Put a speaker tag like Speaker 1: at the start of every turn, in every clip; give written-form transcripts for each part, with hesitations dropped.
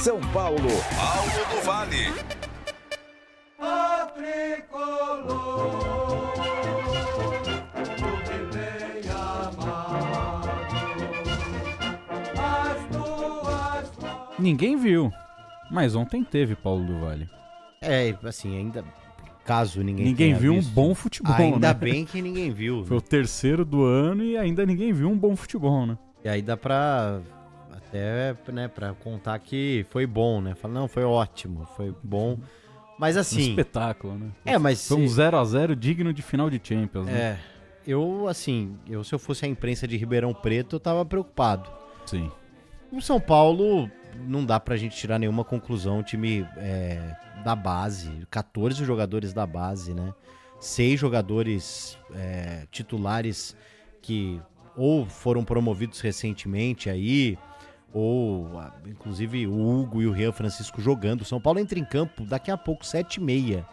Speaker 1: São Paulo.
Speaker 2: Paulo do Vale.
Speaker 3: A tricolor, clube bem amado, as duas.
Speaker 4: Ninguém viu, mas ontem teve Paulo do Vale.
Speaker 5: Assim, ainda... Caso ninguém
Speaker 4: viu
Speaker 5: visto,
Speaker 4: um bom futebol,
Speaker 5: ainda
Speaker 4: né?
Speaker 5: bem que ninguém viu.
Speaker 4: Foi o terceiro do ano e ainda ninguém viu um bom futebol, né?
Speaker 5: E aí dá pra até, né, pra contar que foi bom, né? Fala, não, foi ótimo, foi bom. Mas assim...
Speaker 4: Um espetáculo, né?
Speaker 5: Mas...
Speaker 4: Foi um 0x0 digno de final de Champions, né?
Speaker 5: Se eu fosse a imprensa de Ribeirão Preto, eu tava preocupado.
Speaker 4: Sim.
Speaker 5: O São Paulo, não dá pra gente tirar nenhuma conclusão. O time da base, 14 jogadores da base, né? 6 jogadores titulares que ou foram promovidos recentemente aí, ou inclusive o Hugo e o Rian Francisco jogando. O São Paulo entra em campo daqui a pouco, 7h30.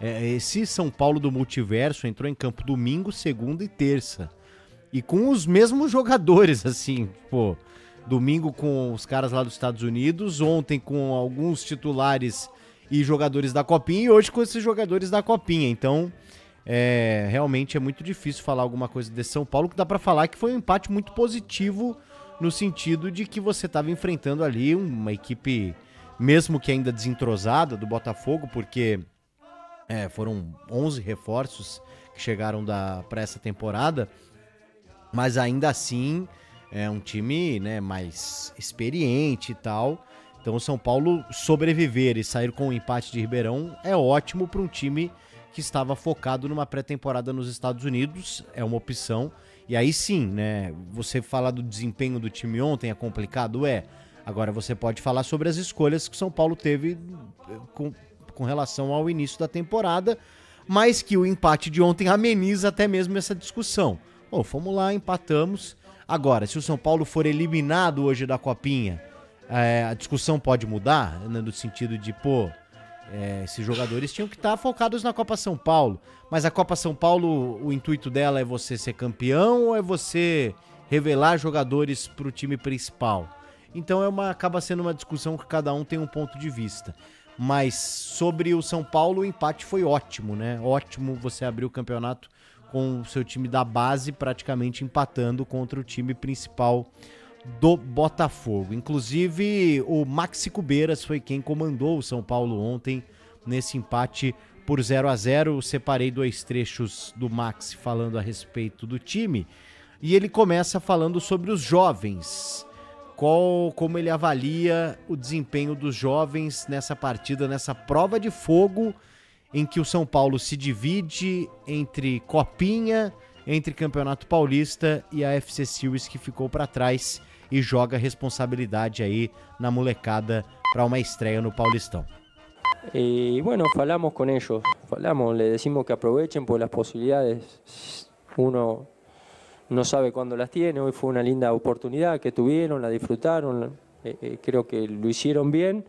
Speaker 5: Esse São Paulo do multiverso entrou em campo domingo, segunda e terça. E com os mesmos jogadores, assim, pô. Domingo com os caras lá dos Estados Unidos, ontem com alguns titulares e jogadores da Copinha, e hoje com esses jogadores da Copinha. Então, realmente é muito difícil falar alguma coisa desse São Paulo, que dá pra falar que foi um empate muito positivo, no sentido de que você estava enfrentando ali uma equipe, mesmo que ainda desentrosada, do Botafogo, porque foram 11 reforços que chegaram para essa temporada, mas ainda assim... É um time, né, mais experiente e tal. Então o São Paulo sobreviver e sair com o empate de Ribeirão é ótimo para um time que estava focado numa pré-temporada nos Estados Unidos. É uma opção. E aí sim, né, você falar do desempenho do time ontem é complicado? Agora você pode falar sobre as escolhas que o São Paulo teve com relação ao início da temporada, mas que o empate de ontem ameniza até mesmo essa discussão. Fomos lá, empatamos. Agora, se o São Paulo for eliminado hoje da Copinha, a discussão pode mudar, né, no sentido de, esses jogadores tinham que estar focados na Copa São Paulo. Mas a Copa São Paulo, o intuito dela é você ser campeão ou é você revelar jogadores para o time principal? Então acaba sendo uma discussão que cada um tem um ponto de vista. Mas sobre o São Paulo, o empate foi ótimo, né? Ótimo você abrir o campeonato com o seu time da base praticamente empatando contra o time principal do Botafogo. Inclusive, o Maxi Cubeiras foi quem comandou o São Paulo ontem nesse empate por 0x0. Separei 2 trechos do Maxi falando a respeito do time e ele começa falando sobre os jovens. Como ele avalia o desempenho dos jovens nessa partida, nessa prova de fogo em que o São Paulo se divide entre Copinha, entre Campeonato Paulista e a FC Series, que ficou para trás e joga a responsabilidade aí na molecada para uma estreia no Paulistão.
Speaker 6: Y bueno, falamos con ellos, le decimos que aprovechen por las posibilidades. Uno no sabe cuándo las tiene, hoy fue una linda oportunidad que tuvieron, la disfrutaron, creo que lo hicieron bien,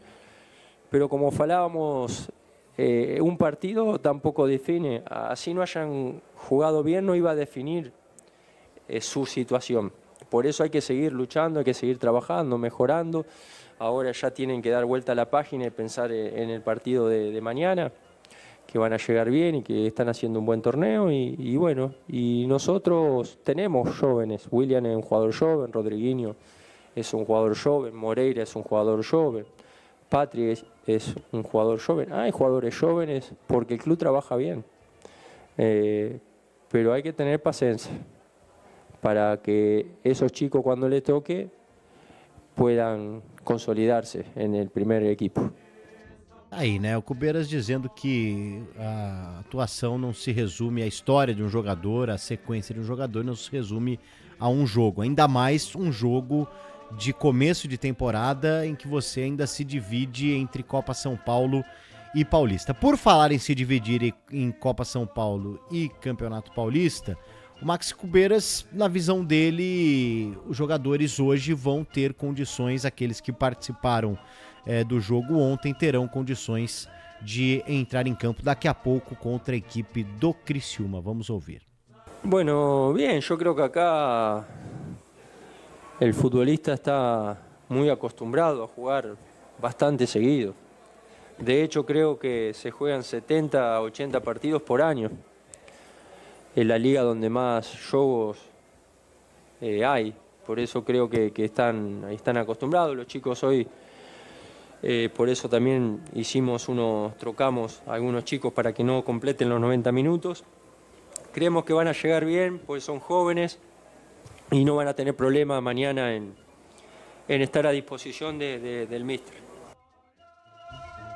Speaker 6: pero como falábamos... un partido tampoco define, así no hayan jugado bien, no iba a definir su situación. Por eso hay que seguir luchando, hay que seguir trabajando, mejorando. Ahora ya tienen que dar vuelta a la página y pensar en el partido de mañana, que van a llegar bien y que están haciendo un buen torneo. Y bueno, y nosotros tenemos jóvenes. William es un jugador joven, Rodriguinho es un jugador joven, Moreira es un jugador joven. Patri es un jugador joven. Hay jugadores jóvenes porque el club trabaja bien. Pero hay que tener paciencia para que esos chicos cuando les toque puedan consolidarse en el primer equipo.
Speaker 5: Aí, né, o Cubeiras dizendo que a atuação não se resume à história de um jogador, a sequência de um jogador não se resume a um jogo. Ainda mais um jogo de começo de temporada em que você ainda se divide entre Copa São Paulo e Paulista. Por falar em se dividir em Copa São Paulo e Campeonato Paulista, o Maxi Cubeiras, na visão dele, os jogadores hoje vão ter condições, aqueles que participaram do jogo ontem terão condições de entrar em campo daqui a pouco contra a equipe do Criciúma. Vamos ouvir.
Speaker 6: Bueno, bien, yo creo que acá el futbolista está muy acostumbrado a jugar bastante seguido. De hecho, creo que se juegan 70 a 80 partidos por año. Es la liga donde más juegos hay. Por eso creo que están acostumbrados. Los chicos hoy, por eso también trocamos a algunos chicos para que no completen los 90 minutos. Creemos que van a llegar bien, pues son jóvenes y no van a tener problema mañana en estar a disposição del míster.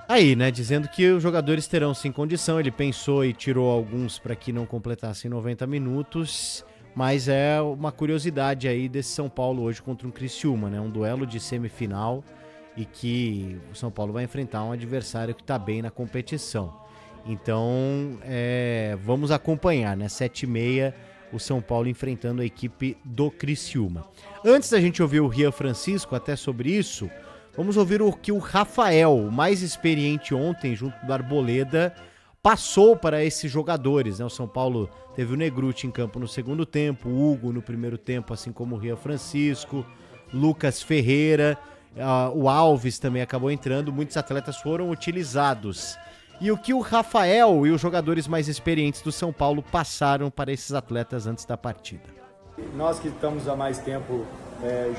Speaker 5: Aí, né, dizendo que os jogadores terão sim condição, ele pensou e tirou alguns para que não completassem 90 minutos, mas é uma curiosidade aí desse São Paulo hoje contra um Criciúma, né, um duelo de semifinal e que o São Paulo vai enfrentar um adversário que está bem na competição. Então, vamos acompanhar, né, 7h30, o São Paulo enfrentando a equipe do Criciúma. Antes da gente ouvir o Rian Francisco até sobre isso, vamos ouvir o que o Rafael, o mais experiente ontem, junto do Arboleda, passou para esses jogadores, né? O São Paulo teve o Negrutti em campo no segundo tempo, o Hugo no primeiro tempo, assim como o Rian Francisco, Lucas Ferreira, o Alves também acabou entrando, muitos atletas foram utilizados. E o que o Rafael e os jogadores mais experientes do São Paulo passaram para esses atletas antes da partida.
Speaker 1: Nós que estamos há mais tempo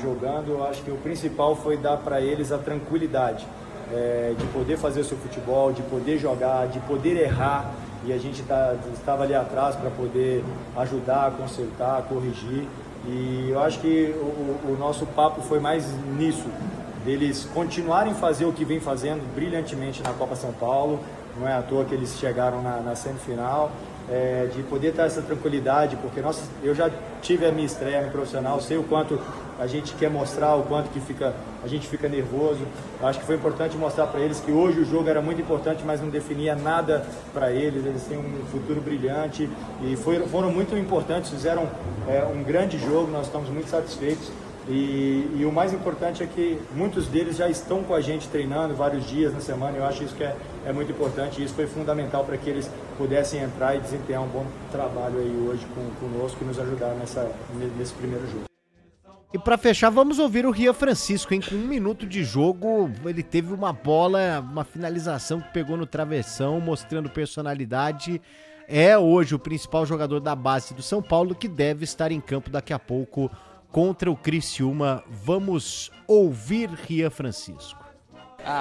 Speaker 1: jogando, eu acho que o principal foi dar para eles a tranquilidade de poder fazer o seu futebol, de poder jogar, de poder errar. E a gente estava ali atrás para poder ajudar, consertar, corrigir. E eu acho que o nosso papo foi mais nisso, deles continuarem a fazer o que vem fazendo brilhantemente na Copa São Paulo. Não é à toa que eles chegaram na semifinal, de poder ter essa tranquilidade, porque eu já tive a minha estreia no profissional, sei o quanto a gente quer mostrar, o quanto que a gente fica nervoso. Acho que foi importante mostrar para eles que hoje o jogo era muito importante, mas não definia nada para eles. Eles têm um futuro brilhante e foram muito importantes, fizeram um grande jogo, nós estamos muito satisfeitos. E o mais importante é que muitos deles já estão com a gente treinando vários dias na semana. Eu acho isso que é muito importante, e isso foi fundamental para que eles pudessem entrar e desempenhar um bom trabalho aí hoje conosco e nos ajudar nesse primeiro jogo.
Speaker 5: E para fechar, vamos ouvir o Rian Francisco, hein? Com 1 minuto de jogo, ele teve uma bola, uma finalização que pegou no travessão, mostrando personalidade. É hoje o principal jogador da base do São Paulo, que deve estar em campo daqui a pouco contra o Criciúma. Vamos ouvir Rian Francisco.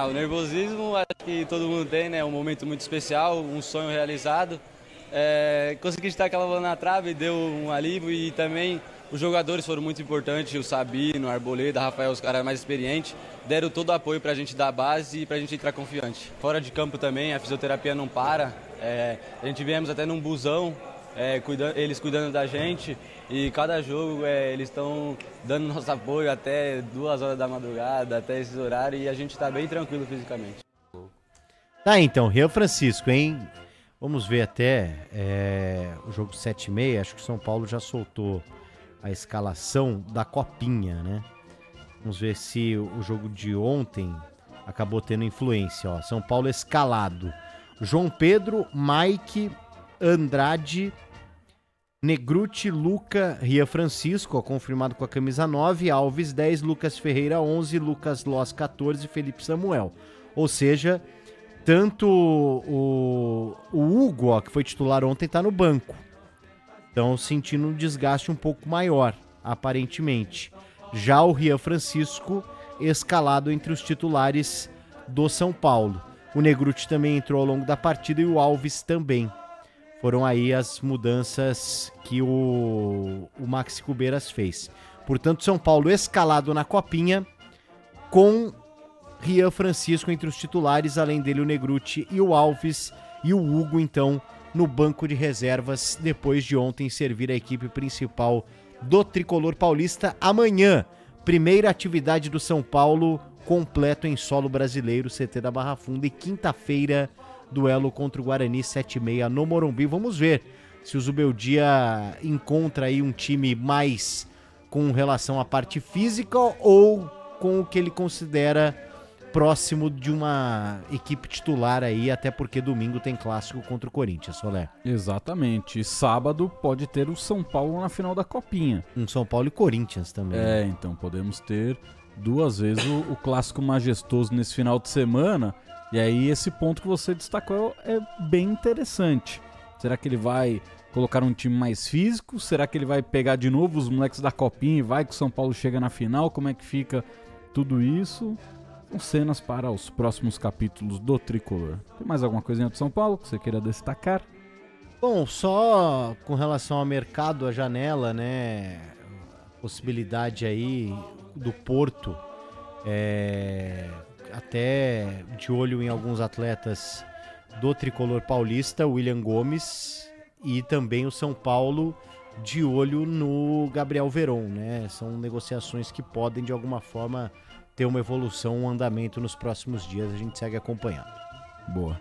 Speaker 7: O nervosismo acho que todo mundo tem, né? Um momento muito especial, um sonho realizado. Consegui estar aquela bola na trave, deu um alívio, e também os jogadores foram muito importantes, o Sabino, o Arboleda, o Rafael, os caras mais experientes, deram todo o apoio pra gente dar base e pra gente entrar confiante. Fora de campo também, a fisioterapia não para, a gente viemos até num busão, eles cuidando da gente, e cada jogo eles estão dando nosso apoio até 2 horas da madrugada, até esses horários, e a gente está bem tranquilo fisicamente.
Speaker 5: Tá, então, Rian Francisco, hein? Vamos ver até o jogo 7h30, acho que o São Paulo já soltou a escalação da Copinha, né? Vamos ver se o jogo de ontem acabou tendo influência, ó. São Paulo escalado: João Pedro, Mike, Andrade, Negrutti, Luca, Rian Francisco, ó, confirmado com a camisa 9, Alves 10, Lucas Ferreira 11, Lucas Loss 14, Felipe Samuel. Ou seja, tanto o Hugo, ó, que foi titular ontem, tá no banco. Então sentindo um desgaste um pouco maior, aparentemente. Já o Rian Francisco escalado entre os titulares do São Paulo. O Negrutti também entrou ao longo da partida e o Alves também. Foram aí as mudanças que o Maxi Cubeiras fez. Portanto, São Paulo escalado na Copinha, com Rian Francisco entre os titulares, além dele o Negrutti e o Alves, e o Hugo, então, no banco de reservas, depois de ontem servir a equipe principal do Tricolor Paulista. Amanhã, primeira atividade do São Paulo, completo em solo brasileiro, CT da Barra Funda, e quinta-feira, duelo contra o Guarani, 7h30 no Morumbi. Vamos ver se o Zubeldia encontra aí um time mais com relação à parte física ou com o que ele considera próximo de uma equipe titular aí, até porque domingo tem clássico contra o Corinthians, Soler.
Speaker 4: Exatamente. Sábado pode ter o São Paulo na final da Copinha.
Speaker 5: Um São Paulo e Corinthians também.
Speaker 4: Então podemos ter duas vezes o clássico majestoso nesse final de semana. E aí esse ponto que você destacou é bem interessante. Será que ele vai colocar um time mais físico? Será que ele vai pegar de novo os moleques da Copinha e vai que o São Paulo chega na final? Como é que fica tudo isso? São cenas para os próximos capítulos do Tricolor. Tem mais alguma coisinha do São Paulo que você queira destacar?
Speaker 5: Bom, só com relação ao mercado, a janela, né? Possibilidade aí do Porto, até de olho em alguns atletas do Tricolor paulista, William Gomes, e também o São Paulo de olho no Gabriel Veron, né? São negociações que podem de alguma forma ter uma evolução, um andamento nos próximos dias, a gente segue acompanhando.
Speaker 4: Boa.